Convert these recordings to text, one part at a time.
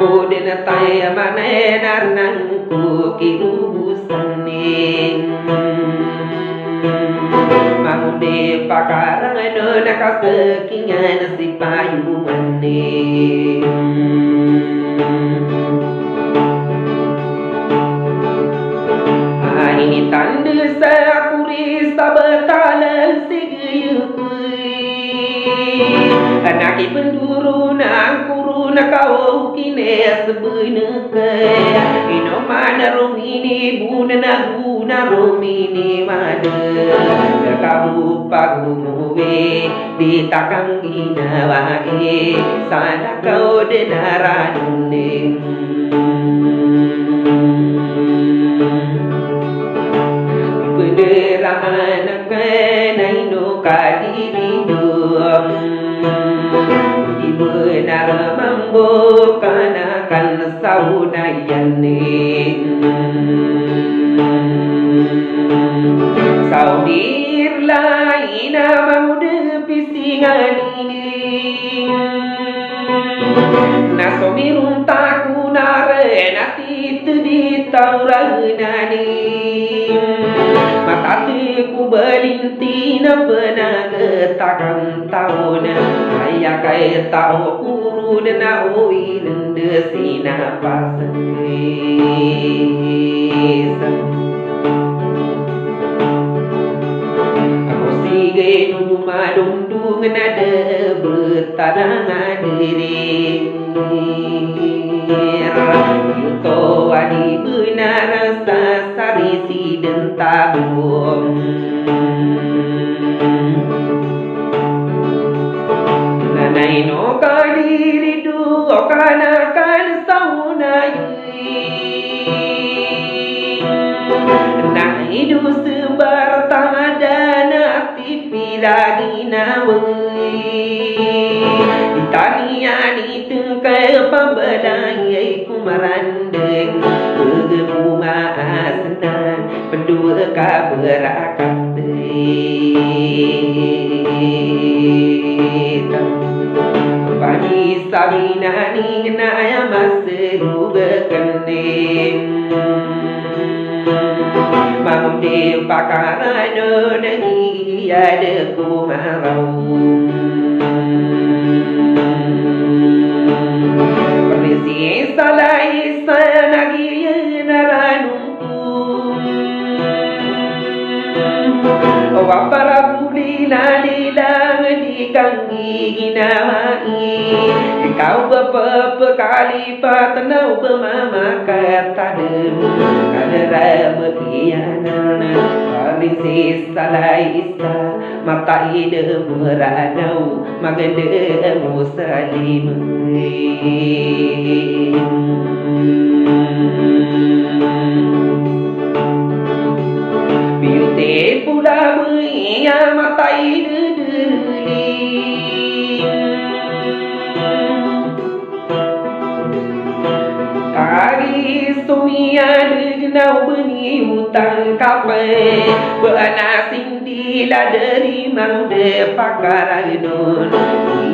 Aku dena taya manenar nangku kirubusaning Mangude pakarang ano nakasakingan si payumaning Ini tanda sakuri sabatalan sigayukui Anak penduru nang kuru nakau kine sebeneke Ino mana romini buna naguna romini mana Kamu pagu muwe di takang ginawae Sana kau denaranuning Penderaan kenai no kadiriduam Di benar membukan akan saudayaning Saudir lain mau depisingan ini Nasomirun taku nare nati di tauranani Matatiku belinti na pernah ketakan tahun Kaya kaya tahu kuru na oi nende sina pasang Aku sige nundu madundung nada bertanang diri Yuto wadi benar sasari si dentabung Nanai no kadiri du okanakan saunayui Nai du sebar tamadana tipi lagi nawai Tania ni tengkai pembelai kumarandeng Bergemu asenan pendua kaberakat Bani sabina ni naya maseru berkening Mamde pakarano nagi ada kumarau Perisi salai sanagi naranungku Wapara buli lalilang di kanggi ginawai Kau berpekali patnau bermama kata demu Kadera berkianan Perisi salai isa Mata ide beranau Magende musalim Beauty pula beria mata ide Kari sumia denau beni hutang kape Bena sindila dari mangde pakaradun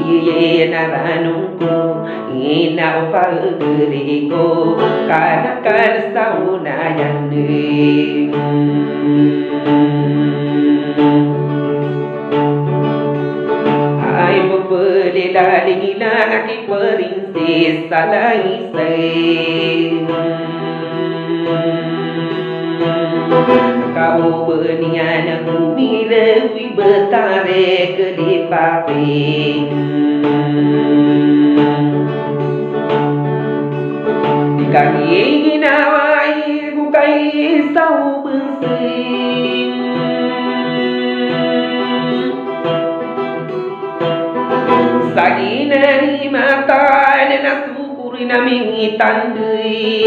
Iye naranungku ina upageriku Kanakan saunayaning Ay bepelila dingila naki perinsis salai say Kau bernian bumi lewi bertarik ke di paping Di kaki ingin awai bukai sau bersih Sagi nari mata dan syukuri nami tandui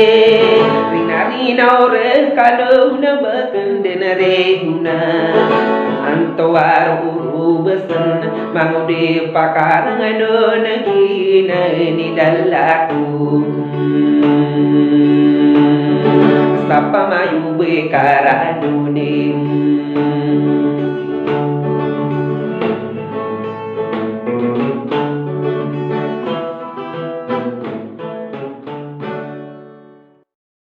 Rina ore kalau na bakendena reguna Antawar uru besen mangude pakarangano nagina ni dalaku Sapa mayu bekaranu